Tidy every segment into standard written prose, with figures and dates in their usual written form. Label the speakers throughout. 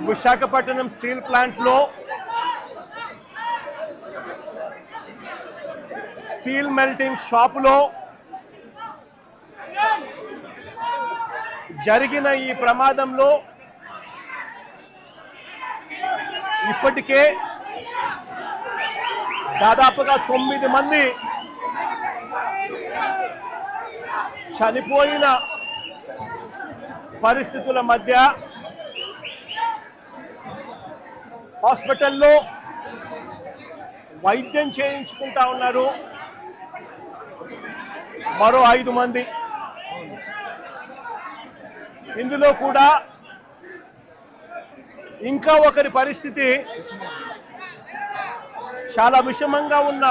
Speaker 1: Visakhapatnam steel ప్లాంట్లో steel melting షాపులో జరిగిన ఈ ప్రమాదంలో ఇప్పటికే దాదాపుగా 9 మంది చనిపోయిన పరిస్థితుల మధ్య హాస్పిటల్లో వైద్యం చేయించుకుంటా ఉన్నారు మరో 5 మంది. ఇందులో కూడా ఇంకా ఒకరి పరిస్థితి చాలా విషమంగా ఉన్న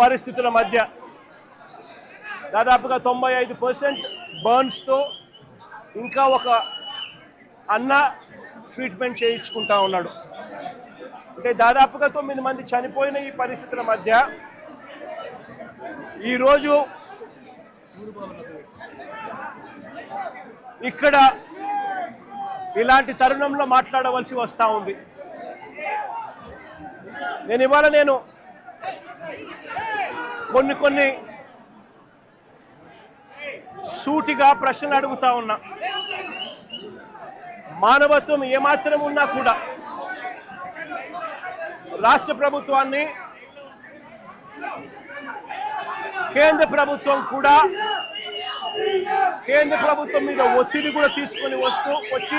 Speaker 1: పరిస్థితుల మధ్య దాదాపుగా 95% బర్న్స్తో ఇంకా ఒక అన్న ట్రీట్మెంట్ చేయించుకుంటా ఉన్నాడు. అంటే దాదాపుగా 9 మంది చనిపోయిన ఈ పరిస్థితుల మధ్య ఈరోజు ఇక్కడ ఇలాంటి తరుణంలో మాట్లాడవలసి వస్తూ ఉంది. ఇవాళ కొన్ని సూటిగా ప్రశ్నలు అడుగుతా ఉన్నా. మానవత్వం ఏమాత్రం ఉన్నా కూడా రాష్ట్ర ప్రభుత్వాన్ని కేంద్ర ప్రభుత్వం మీద ఒత్తిడి కూడా తీసుకొని వచ్చి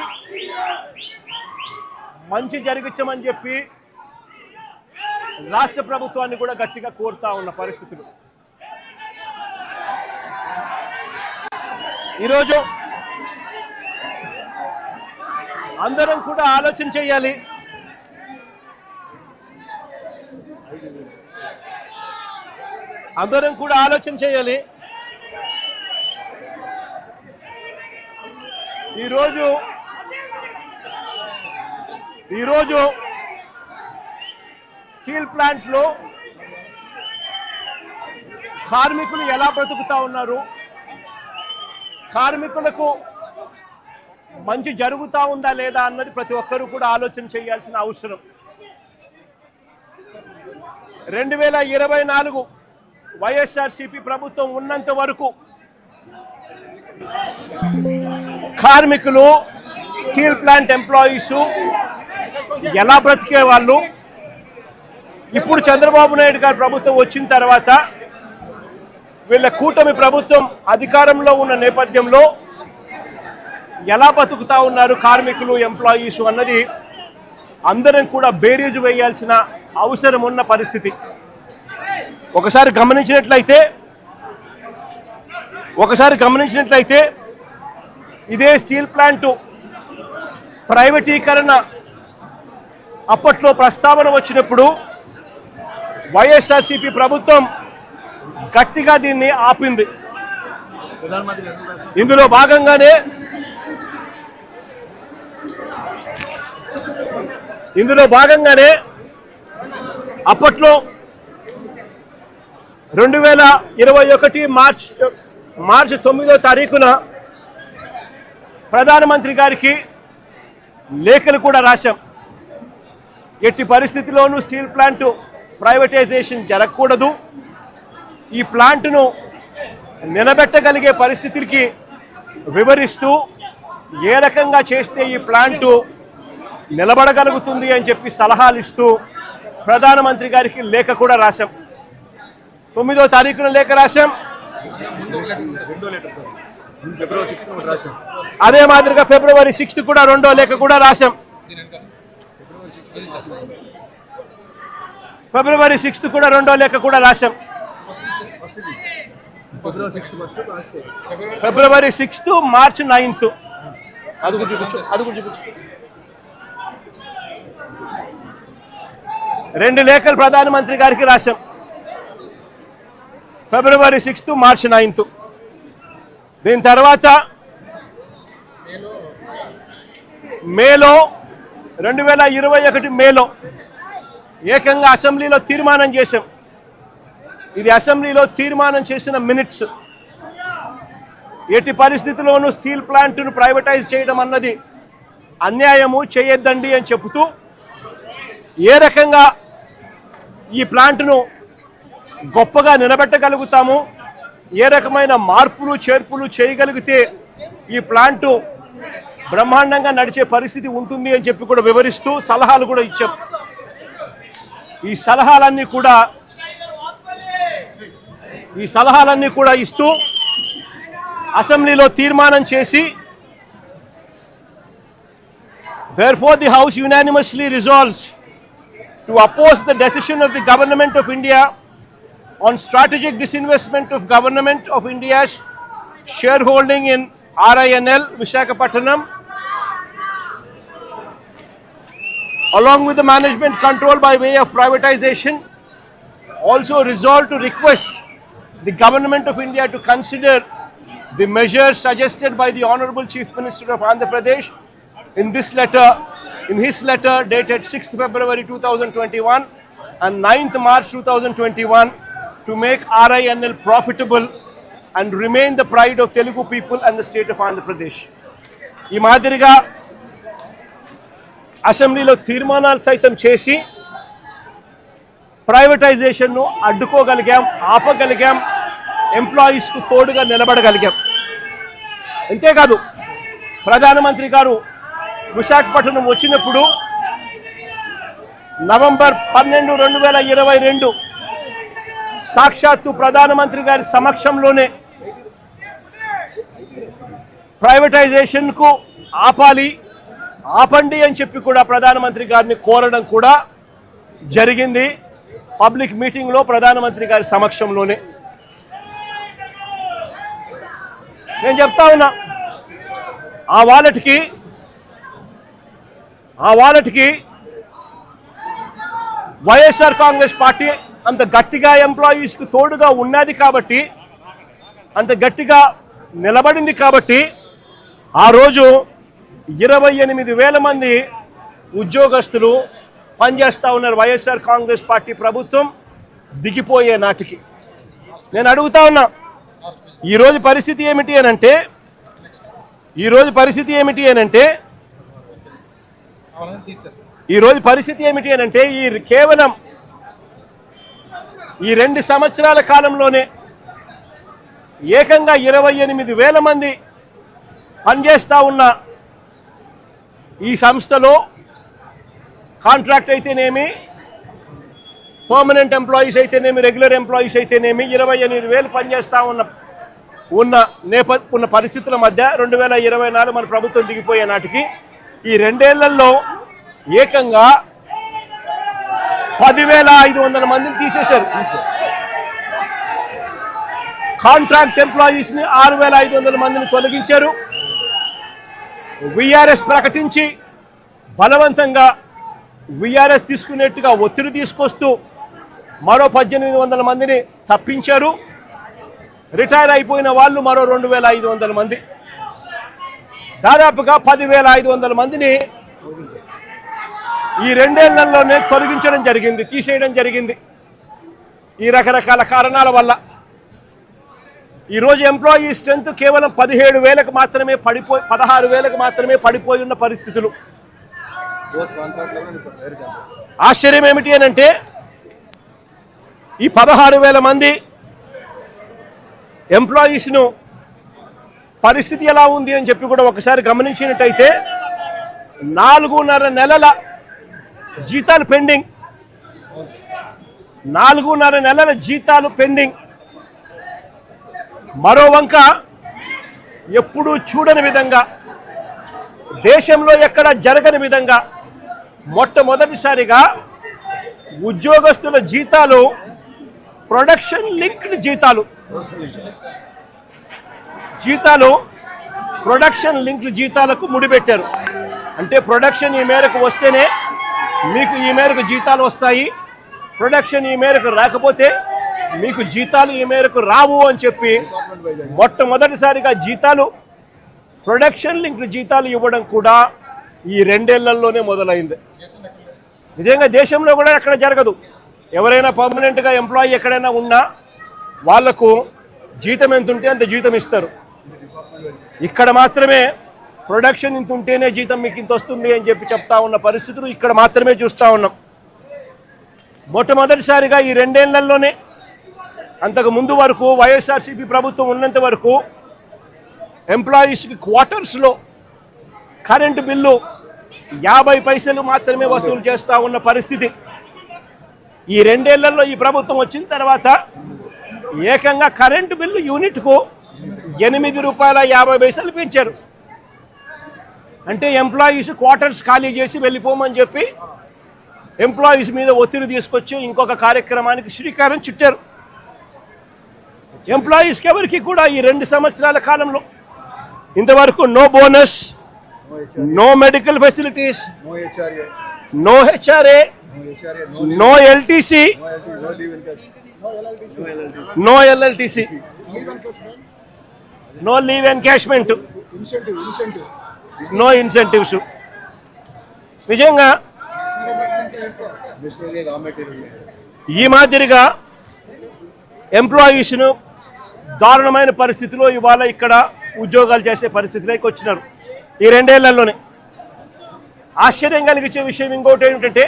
Speaker 1: మంచి జరిగించమని చెప్పి రాష్ట్ర ప్రభుత్వాన్ని కూడా గట్టిగా కోరుతా ఉన్న పరిస్థితులు. ఈరోజు అందరం కూడా ఆలోచన చేయాలి. ఈరోజు స్టీల్ ప్లాంట్లో కార్మికులు ఎలా బ్రతుకుతా ఉన్నారు, కార్మికులకు మంచి జరుగుతా ఉందా లేదా అన్నది ప్రతి ఒక్కరూ కూడా ఆలోచన చేయాల్సిన అవసరం. 2024 వైఎస్ఆర్సీపీ ప్రభుత్వం ఉన్నంత వరకు కార్మికులు, స్టీల్ ప్లాంట్ ఎంప్లాయీస్ ఎలా బ్రతికే వాళ్ళు, ఇప్పుడు చంద్రబాబు నాయుడు గారి ప్రభుత్వం వచ్చిన తర్వాత వీళ్ళ కూటమి ప్రభుత్వం అధికారంలో ఉన్న నేపథ్యంలో ఎలా బతుకుతా ఉన్నారు కార్మికులు, ఎంప్లాయీస్ అన్నది అందరం కూడా బేరీజు వేయాల్సిన అవసరం ఉన్న పరిస్థితి. ఒకసారి గమనించినట్లయితే ఇదే స్టీల్ ప్లాంటు ప్రైవేటీకరణ అప్పట్లో ప్రస్తావన వచ్చినప్పుడు వైఎస్ఆర్సీపీ ప్రభుత్వం గట్టిగా దీన్ని ఆపింది. ఇందులో భాగంగానే అప్పట్లో 2021 మార్చి 9వ తారీఖున ప్రధానమంత్రి గారికి లేఖలు కూడా రాశాం. ఎట్టి పరిస్థితిలోనూ స్టీల్ ప్లాంట్ ప్రైవేటైజేషన్ జరగకూడదు, ఈ ప్లాంట్ను నిలబెట్టగలిగే పరిస్థితికి వివరిస్తూ ఏ రకంగా చేస్తే ఈ ప్లాంటు నిలబడగలుగుతుంది అని చెప్పి సలహాలు ఇస్తూ ప్రధానమంత్రి గారికి లేఖ కూడా రాశాం. 9వ తారీఖున లేఖ రాశాం. అదే మాదిరిగా ఫిబ్రవరి 6 కూడా రెండో లేఖ కూడా రాశాం. ఫిబ్రవరి 6 కూడా రెండో లేఖ కూడా రాశాం. ఫిబ్రవరి 6 మార్చి 9 అది చూపించు. 2 లేఖలు ప్రధానమంత్రి గారికి రాశాం. ఫిబ్రవరి 6 మార్చి 9. దీని తర్వాత మేలో 2021 మేలో ఏకంగా అసెంబ్లీలో తీర్మానం చేశాం. ఇది అసెంబ్లీలో తీర్మానం చేసిన మినిట్స్. ఎట్టి పరిస్థితుల్లోనూ స్టీల్ ప్లాంట్ను ప్రైవేటైజ్ చేయడం అన్నది అన్యాయము చేయొద్దండి అని చెబుతూ ఏ రకంగా ఈ ప్లాంట్ను గొప్పగా నిలబెట్టగలుగుతాము, ఏ రకమైన మార్పులు చేర్పులు చేయగలిగితే ఈ ప్లాంటు బ్రహ్మాండంగా నడిచే పరిస్థితి ఉంటుంది అని చెప్పి కూడా వివరిస్తూ సలహాలు కూడా ఇచ్చాం. ఈ సలహాలన్నీ కూడా ఇస్తూ అసెంబ్లీలో తీర్మానం చేసి therefore the house unanimously resolves to oppose the decision of the government of India on strategic disinvestment of government of India's shareholding in RINL Visakhapatnam along with the management control by way of privatization. Also resolve to request the government of India to consider the measures suggested by the Honorable Chief Minister of Andhra Pradesh in his letter dated 6th February 2021 and 9th March 2021 to make RINL profitable and remain the pride of Telugu people and the state of Andhra Pradesh. ఈ మాదిరిగా అసెంబ్లీలో తీర్మానాలు సైతం చేసి ప్రైవేటైజేషన్ను అడ్డుకోగలిగాం, ఆపగలిగాం, ఎంప్లాయీస్కు తోడుగా నిలబడగలిగాం. అంతేకాదు ప్రధానమంత్రి గారు విశాఖపట్నం వచ్చినప్పుడు నవంబర్ 12, 2022 సాక్షాత్తు ప్రధానమంత్రి గారి సమక్షంలోనే ప్రైవేటైజేషన్కు ఆపండి అని చెప్పి కూడా ప్రధానమంత్రి గారిని కోరడం కూడా జరిగింది. పబ్లిక్ మీటింగ్లో ప్రధానమంత్రి గారి సమక్షంలోనే. నేను చెప్తా ఉన్నా, ఆ వాలెట్కి వైఎస్ఆర్ కాంగ్రెస్ పార్టీ అంత గట్టిగా ఎంప్లాయీస్కు తోడుగా ఉన్నది కాబట్టి, అంత గట్టిగా నిలబడింది కాబట్టి ఆ రోజు 28,000 మంది ఉద్యోగస్తులు పనిచేస్తూ ఉన్నారు వైఎస్ఆర్ కాంగ్రెస్ పార్టీ ప్రభుత్వం దిగిపోయే నాటికి. నేను అడుగుతా ఉన్నా, ఈరోజు పరిస్థితి ఏమిటి అనంటే కేవలం ఈ 2 సంవత్సరాల కాలంలోనే ఏకంగా 28,000 మంది పనిచేస్తూ ఉన్న ఈ సంస్థలో కాంట్రాక్ట్ అయితేనేమి, పర్మనెంట్ ఎంప్లాయీస్ అయితేనేమి, రెగ్యులర్ ఎంప్లాయీస్ అయితేనేమి 28,000 పనిచేస్తూ ఉన్న పరిస్థితుల మధ్య 2024 మన ప్రభుత్వం దిగిపోయే నాటికి ఈ 2 ఏళ్లలో ఏకంగా 10,500 మందిని తీసేశారు. కాంట్రాక్ట్ ఎంప్లాయీస్ ని 6,500 మందిని తొలగించారు. విఆర్ఎస్ ప్రకటించి బలవంతంగా విఆర్ఎస్ తీసుకునేట్టుగా ఒత్తిడి తీసుకొస్తూ మరో 1,800 మందిని తప్పించారు. రిటైర్ అయిపోయిన వాళ్ళు మరో 2,500 మంది, దాదాపుగా 10,500 మందిని ఈ 2 ఏళ్లలోనే తొలగించడం జరిగింది, తీసేయడం జరిగింది. ఈ రకరకాల కారణాల వల్ల ఈరోజు ఎంప్లాయీ స్ట్రెంత్ కేవలం 17,000కు మాత్రమే 16,000కు మాత్రమే పడిపోయి ఉన్న పరిస్థితులు. ఆశ్చర్యం ఏమిటి అనంటే ఈ 16,000 మంది ఎంప్లాయీస్ను పరిస్థితి ఎలా ఉంది అని చెప్పి కూడా ఒకసారి గమనించినట్టయితే 4.5 నెలల జీతాలు పెండింగ్, 4.5 నెలల జీతాలు పెండింగ్. మరో వంక ఎప్పుడూ చూడని విధంగా, దేశంలో ఎక్కడ జరగని విధంగా మొట్టమొదటిసారిగా ఉద్యోగస్తుల జీతాలు ప్రొడక్షన్ లింక్డ్ ప్రొడక్షన్ లింక్డ్ జీతాలకు ముడిపెట్టారు. అంటే ప్రొడక్షన్ ఈ మేరకు వస్తేనే మీకు ఈ మేరకు జీతాలు వస్తాయి, ప్రొడక్షన్ ఈ మేరకు రాకపోతే మీకు జీతాలు ఈ మేరకు రావు అని చెప్పి మొట్టమొదటిసారిగా జీతాలు ప్రొడక్షన్ లింక్డ్ జీతాలు ఇవ్వడం కూడా ఈ 2 ఏళ్లలోనే మొదలైంది. నిజంగా దేశంలో కూడా ఎక్కడ జరగదు. ఎవరైనా పర్మనెంట్గా ఎంప్లాయీ ఎక్కడైనా ఉన్నా వాళ్లకు జీతం ఎంత ఉంటే అంత జీతం ఇస్తారు. ఇక్కడ మాత్రమే ప్రొడక్షన్ ఇంత ఉంటేనే జీతం మీకు ఇంత వస్తుంది అని చెప్పి చెప్తా ఉన్న పరిస్థితులు ఇక్కడ మాత్రమే చూస్తూ ఉన్నాం. మొట్టమొదటిసారిగా ఈ 2 ఏళ్లలోనే, అంతకు ముందు వరకు వైఎస్ఆర్సీపీ ప్రభుత్వం ఉన్నంత వరకు ఎంప్లాయీస్కి క్వార్టర్స్లో కరెంటు బిల్లు 50 పైసలు మాత్రమే వసూలు చేస్తూ ఉన్న పరిస్థితి. ఈ 2 ఏళ్లలో ఈ ప్రభుత్వం వచ్చిన తర్వాత ఏకంగా కరెంటు బిల్లు యూనిట్కు ₹8.50 పెంచారు. అంటే ఎంప్లాయీస్ క్వార్టర్స్ ఖాళీ చేసి వెళ్ళిపోమని చెప్పి ఎంప్లాయీస్ మీద ఒత్తిడి తీసుకొచ్చి ఇంకొక కార్యక్రమానికి శ్రీకారం చుట్టారు. ఎంప్లాయీస్కి ఎవరికి కూడా ఈ 2 సంవత్సరాల కాలంలో ఇంతవరకు no bonus, no medical facilities, no HRA, no LTC, no LLTC, no leave encashment, no incentives. నిజంగా ఈ మాదిరిగా ఎంప్లాయీస్ను దారుణమైన పరిస్థితిలో ఇవాళ ఇక్కడ ఉద్యోగాలు చేసే పరిస్థితిలోకి వచ్చినారు ఈ 2 ఏళ్లలోనే. ఆశ్చర్యం కలిగించే విషయం ఇంకోటి ఏమిటంటే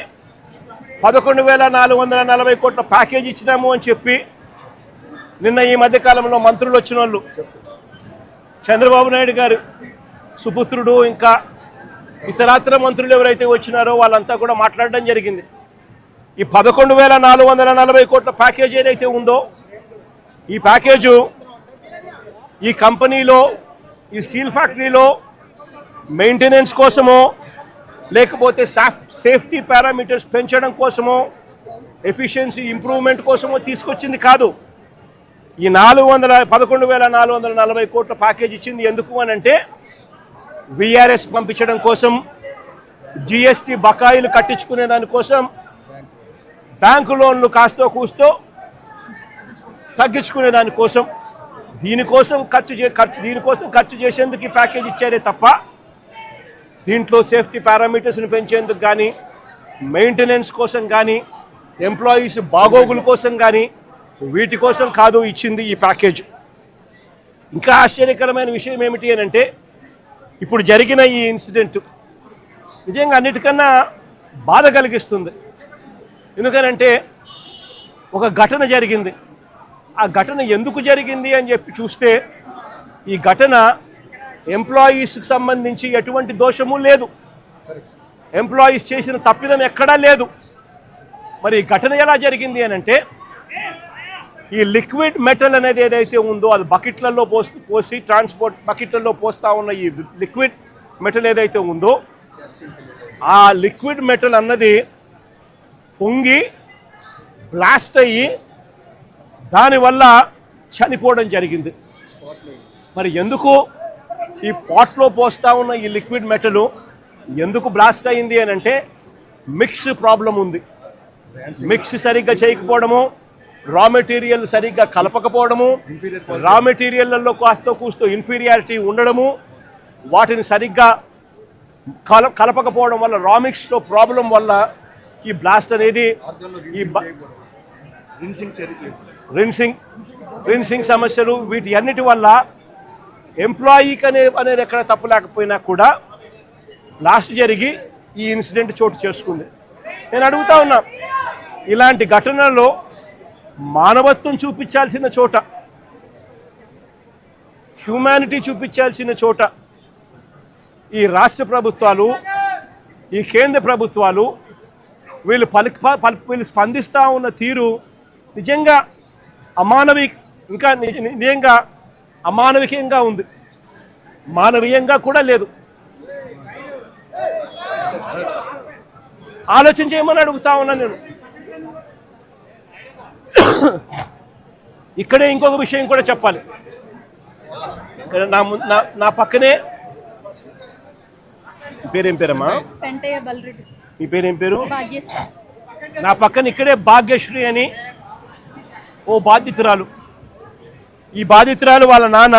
Speaker 1: 11,440 కోట్ల ప్యాకేజ్ ఇచ్చినాము అని చెప్పి నిన్న ఈ మధ్యకాలంలో మంత్రులు వచ్చిన వాళ్ళు, చంద్రబాబు నాయుడు గారు సుపుత్రుడు ఇంకా ఇతరాతర మంత్రులు ఎవరైతే వచ్చినారో వాళ్ళంతా కూడా మాట్లాడడం జరిగింది. ఈ 11,440 కోట్ల ప్యాకేజ్ ఏదైతే ఉందో ఈ ప్యాకేజు ఈ కంపెనీలో, ఈ స్టీల్ ఫ్యాక్టరీలో మెయింటెనెన్స్ కోసమో లేకపోతే సేఫ్టీ పారామీటర్స్ పెంచడం కోసమో, ఎఫిషియన్సీ ఇంప్రూవ్మెంట్ కోసమో తీసుకొచ్చింది కాదు. ఈ 11,440 కోట్ల ప్యాకేజ్ ఇచ్చింది ఎందుకు అని అంటే విఆర్ఎస్ పంపించడం కోసం, జిఎస్టీ బకాయిలు కట్టించుకునే దానికోసం, బ్యాంకు లోన్లు కాస్తో కూస్తో తగ్గించుకునే దానికోసం, దీనికోసం ఖర్చు చేసేందుకు ఈ ప్యాకేజ్ ఇచ్చారే తప్ప దీంట్లో సేఫ్టీ పారామీటర్స్ని పెంచేందుకు కానీ, మెయింటెనెన్స్ కోసం కానీ, ఎంప్లాయీస్ బాగోగుల కోసం కానీ వీటి కోసం కాదు ఇచ్చింది ఈ ప్యాకేజ్. ఇంకా ఆశ్చర్యకరమైన విషయం ఏమిటి అని అంటే ఇప్పుడు జరిగిన ఈ ఇన్సిడెంట్ నిజంగా అన్నిటికన్నా బాధ కలిగిస్తుంది. ఎందుకనంటే ఒక ఘటన జరిగింది. ఆ ఘటన ఎందుకు జరిగింది అని చెప్పి చూస్తే ఈ ఘటన ఎంప్లాయీస్కి సంబంధించి ఎటువంటి దోషము లేదు, ఎంప్లాయీస్ చేసిన తప్పిదం ఎక్కడా లేదు. మరి ఈ ఘటన ఎలా జరిగింది అని అంటే ఈ లిక్విడ్ మెటల్ అనేది ఏదైతే ఉందో అది బకెట్లలో పోసి ట్రాన్స్పోర్ట్ బకెట్లలో పోస్తా ఉన్న ఈ లిక్విడ్ మెటల్ ఏదైతే ఉందో ఆ లిక్విడ్ మెటల్ అన్నది పొంగి బ్లాస్ట్ అయ్యి దానివల్ల చనిపోవడం జరిగింది. మరి ఎందుకు ఈ పాట్లో పోస్తా ఉన్న ఈ లిక్విడ్ మెటల్ ఎందుకు బ్లాస్ట్ అయింది అని అంటే మిక్స్ ప్రాబ్లం ఉంది. మిక్స్ సరిగ్గా చేయకపోవడము, రా మెటీరియల్ సరిగ్గా కలపకపోవడము, రా మెటీరియల్లో కాస్తో కూస్తో ఇన్ఫీరియారిటీ ఉండడము, వాటిని సరిగ్గా కలపకపోవడం వల్ల రా మిక్స్లో ప్రాబ్లం వల్ల ఈ బ్లాస్ట్ అనేది ఈ రిన్సింగ్ సమస్యలు వీటి అన్నిటి వల్ల ఎంప్లాయీకి అనేది ఎక్కడ తప్పు లేకపోయినా కూడా బ్లాస్ట్ జరిగి ఈ ఇన్సిడెంట్ చోటు చేసుకుంది. నేను అడుగుతా ఉన్నా, ఇలాంటి ఘటనలో మానవత్వం చూపించాల్సిన చోట, హ్యూమానిటీ చూపించాల్సిన చోట ఈ రాష్ట్ర ప్రభుత్వాలు, ఈ కేంద్ర ప్రభుత్వాలు వీళ్ళు స్పందిస్తూ ఉన్న తీరు నిజంగా నిజంగా అమానవికంగా ఉంది, మానవీయంగా కూడా లేదు. ఆలోచన చేయమని అడుగుతా ఉన్నా నేను. ఇక్కడే ఇంకొక విషయం కూడా చెప్పాలి. నా పక్కనే పేరేం పేరమ్మా? మీ పేరేం పేరు? నా పక్కన ఇక్కడే భాగ్యశ్రీ అని ఓ బాధితురాలు. ఈ బాధితురాలు వాళ్ళ నాన్న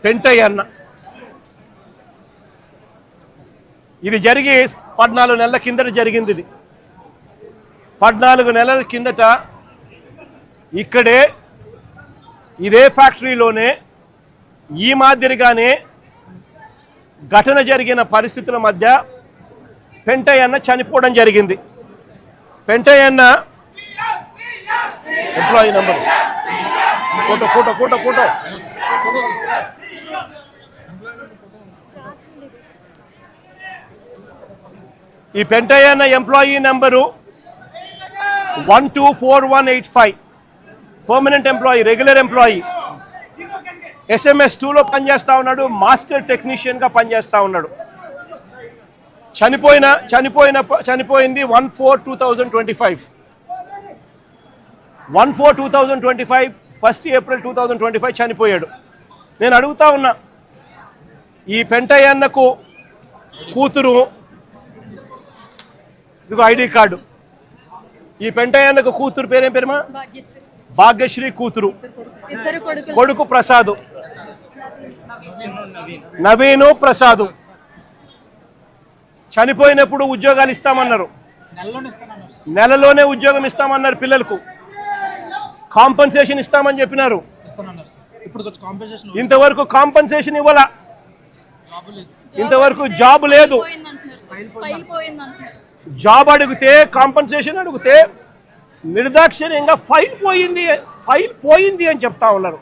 Speaker 1: పెంటయ్య అన్న. ఇది జరిగి 14 నెలల కిందట జరిగింది. ఇది 14 నెలల కిందట ఇక్కడే ఇదే ఫ్యాక్టరీలోనే ఈ మాదిరిగానే ఘటన జరిగిన పరిస్థితుల మధ్య పెంటయ్యన్న చనిపోవడం జరిగింది. పెంటయ్యన్న employee number photo photo photo photo ఈ పెంటయ్యన్న employee number 124185, permanent employee, regular employee. SMS 2లో పనిచేస్తా ఉన్నాడు, మాస్టర్ టెక్నీషియన్గా పనిచేస్తా ఉన్నాడు. చనిపోయింది 1/4/2025. 1/4/2025, 1 April 2025 చనిపోయాడు. నేను అడుగుతా ఉన్నా, ఈ పెంటయ్యన్నకు కూతురు, ఇదిగో ఐడి కార్డు, ఈ పెంటయ్యన్నకు కూతురు పేరేం పేరుమా? భాగ్యశ్రీ కూతురు, కొడుకు ప్రసాద్, నవీను ప్రసాద్. చనిపోయినప్పుడు ఉద్యోగాలు ఇస్తామన్నారు, నెలలోనే ఉద్యోగం ఇస్తామన్నారు, పిల్లలకు కాంపన్సేషన్ ఇస్తామని చెప్పినారు. ఇంతవరకు కాంపన్సేషన్ ఇవ్వాల, ఇంతవరకు జాబ్ లేదు. జాబ్ అడిగితే, కాంపన్సేషన్ అడిగితే నిర్దాక్షిణ్యంగా ఫైల్ పోయింది అని చెప్తా ఉన్నారు.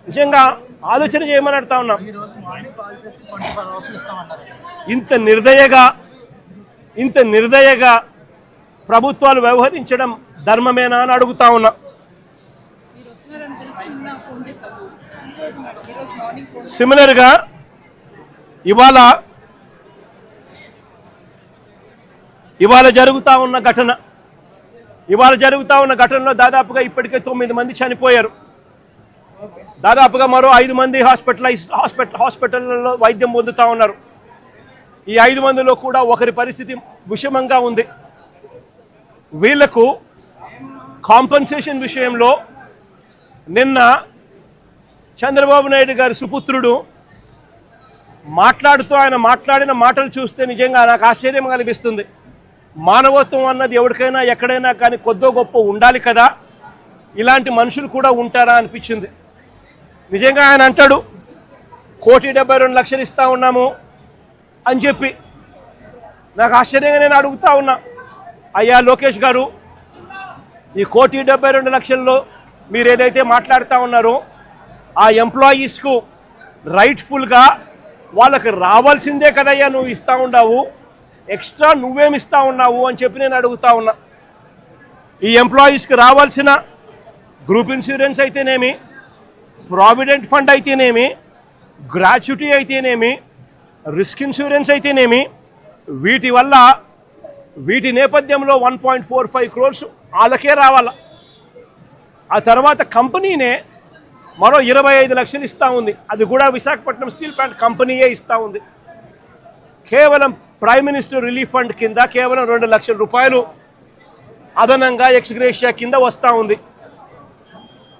Speaker 1: నిజంగా ఆలోచన చేయమని అడుగుతా ఉన్నాం. ఇంత నిర్దయగా ప్రభుత్వాలు వ్యవహరించడం ధర్మమేనా అని అడుగుతా ఉన్నా. సిమిలర్గా ఇవాళ జరుగుతా ఉన్న ఘటనలో దాదాపుగా ఇప్పటికే 9 మంది చనిపోయారు. దాదాపుగా మరో 5 మంది హాస్పిటల్లో వైద్యం పొందుతా ఉన్నారు. ఈ 5 మందిలో కూడా ఒకరి పరిస్థితి విషమంగా ఉంది. వీళ్లకు కాంపన్సేషన్ విషయంలో నిన్న చంద్రబాబు నాయుడు గారి సుపుత్రుడు ఆయన మాట్లాడిన మాటలు చూస్తే నిజంగా నాకు ఆశ్చర్యం కలిగిస్తుంది. మానవత్వం అన్నది ఎవరికైనా ఎక్కడైనా కానీ కొద్దో గొప్ప ఉండాలి కదా, ఇలాంటి మనుషులు కూడా ఉంటారా అనిపించింది. నిజంగా ఆయన అంటాడు 1,72,00,000 ఇస్తా ఉన్నాము అని చెప్పి. నాకు ఆశ్చర్యంగా నేను అడుగుతా ఉన్నా, అయ్యా లోకేష్ గారు, ఈ 1,72,00,000లో మీరు ఏదైతే మాట్లాడుతూ ఉన్నారో ఆ ఎంప్లాయీస్కు రైట్ఫుల్గా వాళ్ళకి రావాల్సిందే కదయ్యా నువ్వు ఇస్తా ఉన్నావు, ఎక్స్ట్రా నువ్వేమిస్తా ఉన్నావు అని చెప్పి నేను అడుగుతా ఉన్నా. ఈ ఎంప్లాయీస్కి రావాల్సిన గ్రూప్ ఇన్సూరెన్స్ అయితేనేమి, ప్రావిడెంట్ ఫండ్ అయితేనేమి, గ్రాట్యుటీ అయితేనేమి, రిస్క్ ఇన్సూరెన్స్ అయితేనేమి, వీటి నేపథ్యంలో 1.45 crores వాళ్ళకే రావాల. ఆ తర్వాత కంపెనీనే మరో 25 లక్షలు ఇస్తూ ఉంది. అది కూడా విశాఖపట్నం స్టీల్ ప్లాంట్ కంపెనీయే ఇస్తూ ఉంది. కేవలం ప్రైమ్ మినిస్టర్ రిలీఫ్ ఫండ్ కింద కేవలం 2 లక్షల రూపాయలు అదనంగా ఎక్స్గ్రేషియా కింద వస్తూ ఉంది.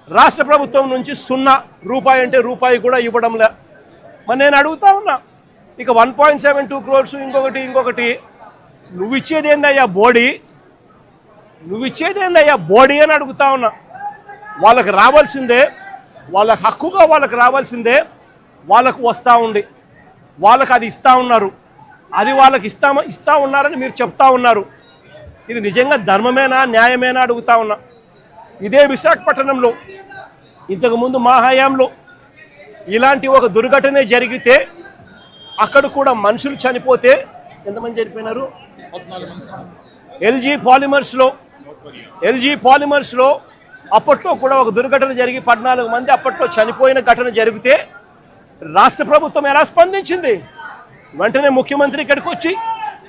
Speaker 1: రాష్ట్ర ప్రభుత్వం నుంచి 0 రూపాయి అంటే రూపాయి కూడా ఇవ్వడంలే. మరి నేను అడుగుతా ఉన్నా, ఇక 1.72 crores ఇంకొకటి నువ్వు ఇచ్చేదేందయ్యా బోడీ అని అడుగుతా ఉన్నా. వాళ్ళకి రావాల్సిందే, వాళ్ళ హక్కుగా వాళ్ళకి రావాల్సిందే వాళ్ళకు వస్తూ ఉంది. వాళ్ళకి అది ఇస్తూ ఉన్నారు, అది వాళ్ళకి ఇస్తా ఉన్నారని మీరు చెప్తా ఉన్నారు. ఇది నిజంగా ధర్మమేనా, న్యాయమేనా అడుగుతా ఉన్నా. ఇదే విశాఖపట్నంలో ఇంతకుముందు మా హయాంలో ఇలాంటి ఒక దుర్ఘటన జరిగితే అక్కడ కూడా మనుషులు చనిపోతే ఎంతమంది చనిపోయినారు? ఎల్జీ పాలిమర్స్లో అప్పట్లో కూడా ఒక దుర్ఘటన జరిగి 14 మంది అప్పట్లో చనిపోయిన ఘటన జరిగితే రాష్ట్ర ప్రభుత్వం ఎలా స్పందించింది? వెంటనే ముఖ్యమంత్రి ఇక్కడికి వచ్చి,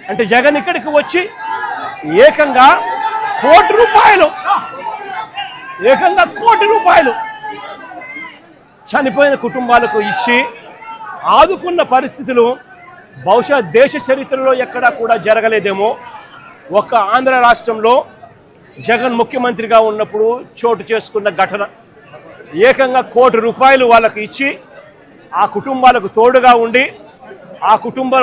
Speaker 1: అంటే జగన్ ఇక్కడికి వచ్చి ఏకంగా ₹1 కోటి చనిపోయిన కుటుంబాలకు ఇచ్చి ఆదుకున్న పరిస్థితులు బహుశా దేశ చరిత్రలో ఎక్కడా కూడా జరగలేదేమో. ఒక్క ఆంధ్ర రాష్ట్రంలో జగన్ ముఖ్యమంత్రిగా ఉన్నప్పుడు చోటు చేసుకున్న ఘటన. ఏకంగా ₹1 కోటి వాళ్ళకి ఇచ్చి ఆ కుటుంబాలకు తోడుగా ఉండి ఆ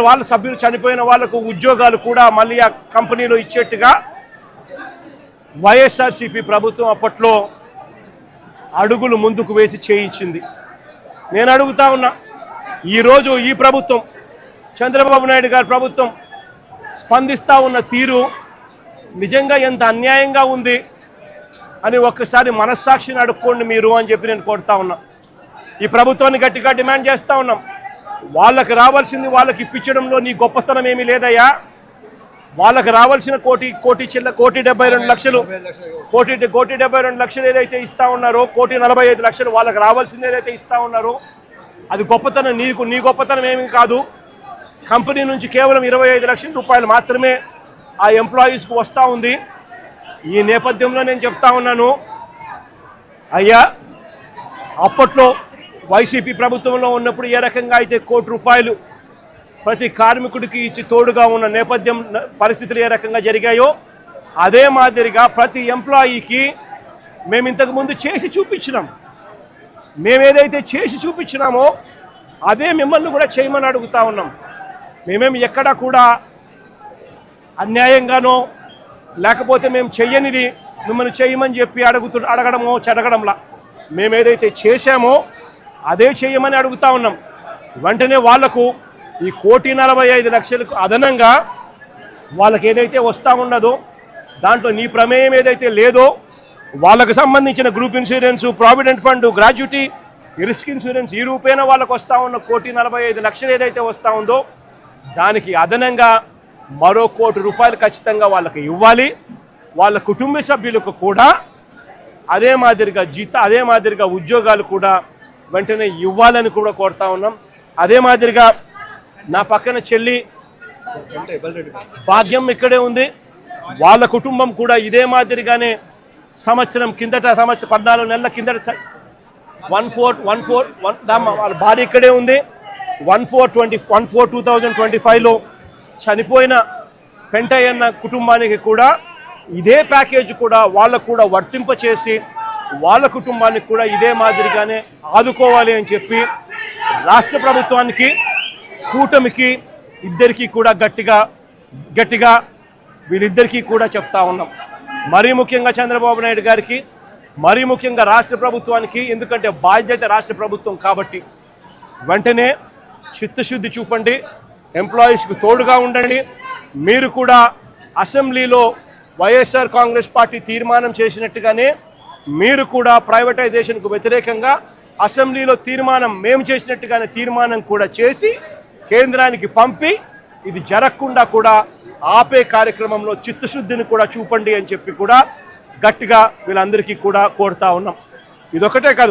Speaker 1: వాళ్ళ సభ్యులు చనిపోయిన వాళ్లకు ఉద్యోగాలు కూడా మళ్ళీ ఆ కంపెనీలో ఇచ్చేట్టుగా వైఎస్ఆర్సీపీ ప్రభుత్వం అప్పట్లో అడుగులు ముందుకు వేసి చేయించింది. నేను అడుగుతా ఉన్నా, ఈరోజు ఈ ప్రభుత్వం చంద్రబాబు నాయుడు గారి ప్రభుత్వం స్పందిస్తూ ఉన్న తీరు నిజంగా ఎంత అన్యాయంగా ఉంది అని ఒక్కసారి మనస్సాక్షిని అడుక్కోండి మీరు అని చెప్పి నేను కోరుతా ఉన్నా. ఈ ప్రభుత్వాన్ని గట్టిగా డిమాండ్ చేస్తూ ఉన్నాం. వాళ్ళకి రావాల్సింది వాళ్ళకి ఇప్పించడంలో నీ గొప్పతనం ఏమీ లేదయ్యా. వాళ్ళకి రావాల్సిన కోటి 72 లక్షలు కోటి 72 లక్షలు ఏదైతే ఇస్తా ఉన్నారో, 1,45 లక్షలు వాళ్ళకి రావాల్సింది ఏదైతే ఇస్తా ఉన్నారో అది గొప్పతనం. నీ గొప్పతనం ఏమీ కాదు. కంపెనీ నుంచి కేవలం 25 లక్షల రూపాయలు మాత్రమే ఆ ఎంప్లాయీస్కు వస్తూ ఉంది. ఈ నేపథ్యంలో నేను చెప్తా ఉన్నాను, అయ్యా అప్పట్లో వైసీపీ ప్రభుత్వంలో ఉన్నప్పుడు ఏ రకంగా అయితే ₹1 ప్రతి కార్మికుడికి ఇచ్చి తోడుగా ఉన్న నేపథ్యం పరిస్థితులు ఏ రకంగా జరిగాయో అదే మాదిరిగా ప్రతి ఎంప్లాయీకి మేము ఇంతకుముందు చేసి చూపించినాం. మేమేదైతే చేసి చూపించినామో అదే మిమ్మల్ని కూడా చేయమని అడుగుతా ఉన్నాం. మేమేమి ఎక్కడా కూడా అన్యాయంగానో లేకపోతే మేము చెయ్యనిది మిమ్మల్ని చేయమని చెప్పి అడగడమో చెడగడంలా మేమేదైతే చేశామో అదే చేయమని అడుగుతా ఉన్నాం. వెంటనే వాళ్లకు ఈ 1,45 లక్షలకు అదనంగా వాళ్ళకి ఏదైతే వస్తూ ఉన్నదో దాంట్లో నీ ప్రమేయం ఏదైతే లేదో వాళ్ళకు సంబంధించిన group insurance, provident fund, gratuity, risk insurance ఈ రూపేణ వాళ్ళకు వస్తూ ఉన్న 1,45 లక్షలు ఏదైతే వస్తూ ఉందో దానికి అదనంగా మరో ₹1 ఖచ్చితంగా వాళ్ళకి ఇవ్వాలి. వాళ్ళ కుటుంబ సభ్యులకు కూడా అదే మాదిరిగా ఉద్యోగాలు కూడా వెంటనే ఇవ్వాలని కూడా కోరుతా ఉన్నాం. అదే మాదిరిగా నా పక్కన చెల్లి భాగ్యం ఇక్కడే ఉంది. వాళ్ళ కుటుంబం కూడా ఇదే మాదిరిగానే సంవత్సరం 14 నెలల కిందట 14 వాళ్ళ భార్య ఇక్కడే ఉంది. 1/4/2025లో చనిపోయిన పెంటయ్యన్న కుటుంబానికి కూడా ఇదే ప్యాకేజ్ కూడా వాళ్ళకు కూడా వర్తింపచేసి వాళ్ళ కుటుంబానికి కూడా ఇదే మాదిరిగానే ఆదుకోవాలి అని చెప్పి రాష్ట్ర ప్రభుత్వానికి, కూటమికి ఇద్దరికీ కూడా గట్టిగా వీళ్ళిద్దరికీ కూడా చెప్తా ఉన్నాం. మరీ ముఖ్యంగా చంద్రబాబు నాయుడు గారికి, మరీ ముఖ్యంగా రాష్ట్ర ప్రభుత్వానికి, ఎందుకంటే బాధ్యత రాష్ట్ర ప్రభుత్వం కాబట్టి వెంటనే చిత్తశుద్ధి చూపండి, ఎంప్లాయీస్కి తోడుగా ఉండండి. మీరు కూడా అసెంబ్లీలో వైఎస్ఆర్ కాంగ్రెస్ పార్టీ తీర్మానం చేసినట్టుగానే మీరు కూడా ప్రైవేటైజేషన్కు వ్యతిరేకంగా అసెంబ్లీలో మేము చేసినట్టుగానే తీర్మానం కూడా చేసి కేంద్రానికి పంపి ఇది జరగకుండా కూడా ఆపే కార్యక్రమంలో చిత్తశుద్ధిని కూడా చూపండి అని చెప్పి కూడా గట్టిగా వీళ్ళందరికీ కూడా కోరుతా ఉన్నాం. ఇదొకటే కాదు,